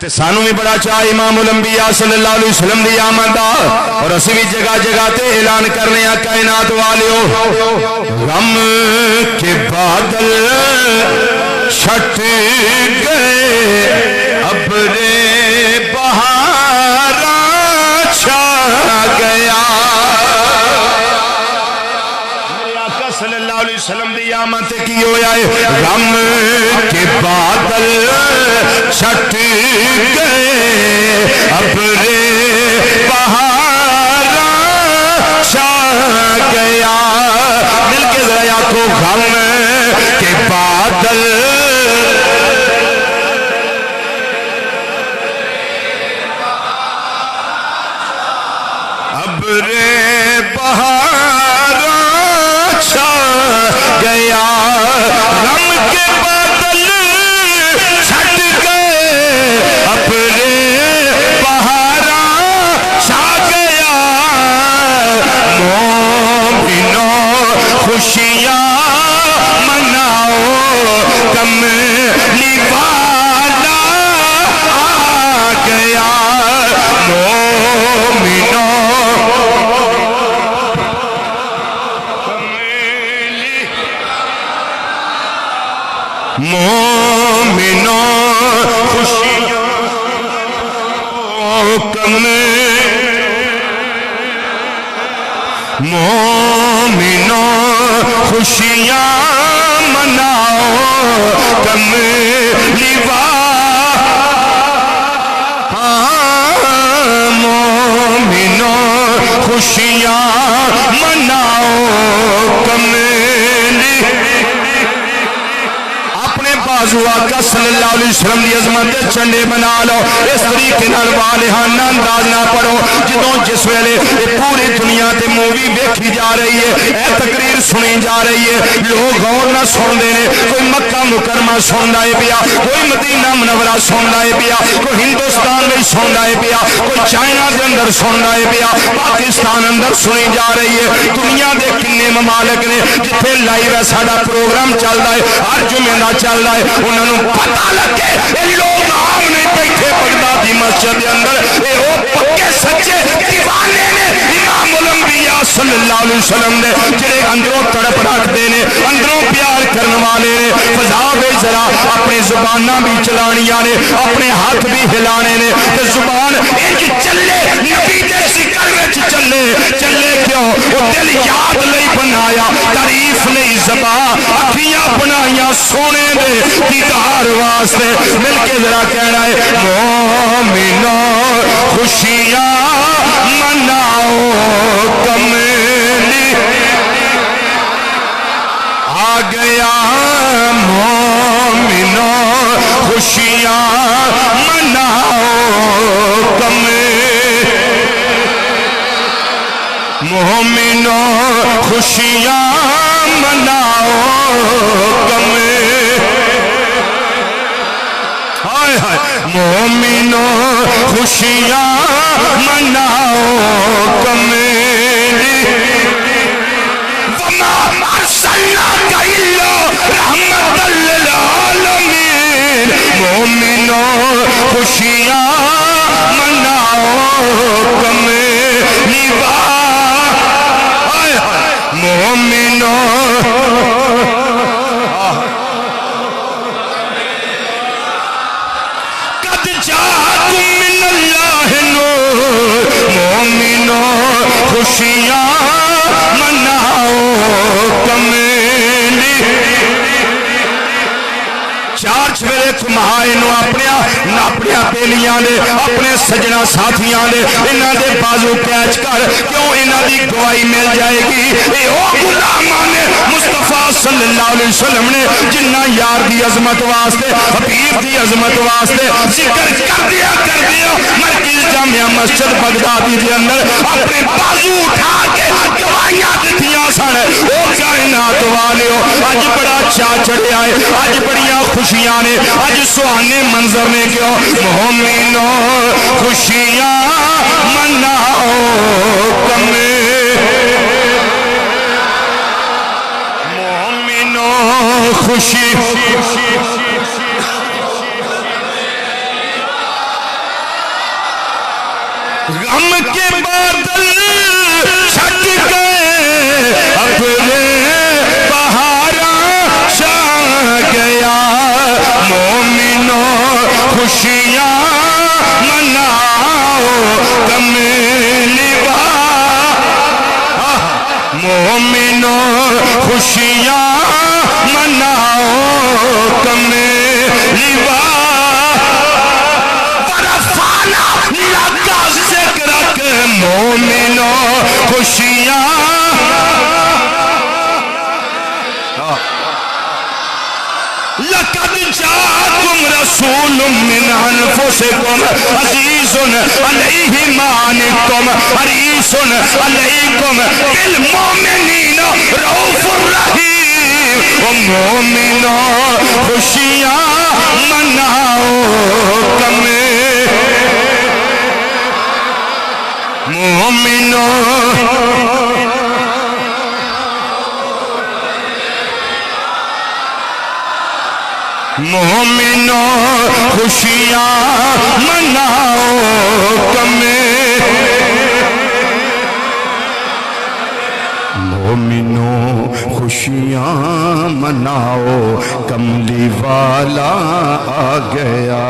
تے سانو بھی بڑا چاہ امام الانبیاء صلی اللہ علیہ وسلم دی آمد دا اور اسی بھی جگہ جگہ تے اعلان کرنے ہیں کائنات والیو غم کے بادل چھٹ گئے ابرے بہاراں چھا گیا میرے آقا صلی اللہ علیہ وسلم دی آمد کی ہویا ہے غم کے بادل چھٹ گئے ابرے بہاراں چھا گیا مل کے ذرا یا کو غم کے بادل ابرے بہاراں چھا گیا غم کے بادل چھٹ گئے ابرے بہاراں چھا گیا مومنوں خوشیاں مناؤ کملی والا آ گیا مومنوں مومنوں خوشیاں مومنوں خوشیاں مناؤ کملی مومنوں خوشیاں مناؤ کملی بازو آقا صلی اللہ علیہ وسلم دی عظمت دے چنڈے بنا لو اس طریقے نال والہانہ انداز نہ پڑھو جدوں جس ویلے پوری دنیا تے مووی دیکھی جا رہی ہے اے تقریر سنی جا رہی ہے لوگ غور نہ سن دے نے کوئی مکہ مکرمہ سندا ہے پیا کوئی مدینہ منورہ سندا ہے پیا کوئی ہندوستان میں سندا ہے پیا کوئی چائنا دے اندر سندا ہے پیا پاکستان اندر سنی جا رہی ہے دنیا دے کنے ممالک نے جتھے لائیو ہے ساڈا پروگرام چلدا ہے ہر جمعے دا چلدا ہے انہوں نے پتہ لگے یہ لوگ عام نہیں بیٹھے بغداد دی مسجد کے اندر یہ وہ پکے سچے دیوانے نے امام الانبیاء صلی اللہ علیہ وسلم نے جڑے اندروں تڑپ رکھتے ہیں اندروں پیار کرنے والے نے فضا بے ذرا اپنی زباناں بھی چلانیاں نے اپنے ہاتھ بھی ہلانے نے تے زبان ایک چلے نبی دے ذکر وچ چلے چلے کیوں وہ دل یاد لئی بنایا تعریف لئی زبان اکھیاں بنائیاں سونے دے دیدار واسطے مل کے ذرا کہنا ہے مومنوں خوشیاں مناؤ کملی آ گیا مومنوں خوشیاں مناؤ کملی مومنوں خوشیاں مناؤ کملی مومنوں خوشیاں مناؤ کملی وما ارسلناک الا رحمۃ للعالمین مومنوں خوشیاں مناؤ کملی مومنوں مومنوں خوشیاں مناؤ کملی چار چویرے کمائے نو اپنے بیلیاں دے اپنے سجنہ ساتھیاں دے انہاں دے بازو کیچ کر کیوں انہاں دی گواہی مل جائے گی اے او غلامان مصطفیٰ صلی اللہ علیہ وسلم نے جنہ یار دی عظمت واسطے حبیب دی عظمت واسطے ذکر کر دیا مرکز جامعہ مسجد بغدادی دے اندر اپنے بازو اٹھا کے گواہیاں دیتیاں سن او کائنات والیو اج بڑا چاہ چڑھیا ہے اج بڑیاں خوشیاں نے اج سہانے منظر نے کیوں مومنوں خوشیاں مناؤ کملی مومنوں خوشی غم کے بادل چھٹ گئے اپنے بہاراں چھا گیا مومنوں خوشیاں مناؤ کملیوا مومنوں خوشیاں مناؤ کملیوا مومنوں خوشیاں لقد جاءکم رسول من انفسکم عزیز علیہ ما عنتم حریص علیکم بالمؤمنین رؤوف الرحیم مومنوں خوشیاں مناؤ مومنوں مومنوں خوشیاں مناؤ مومنوں خوشیاں مناؤ کملی والا آ گیا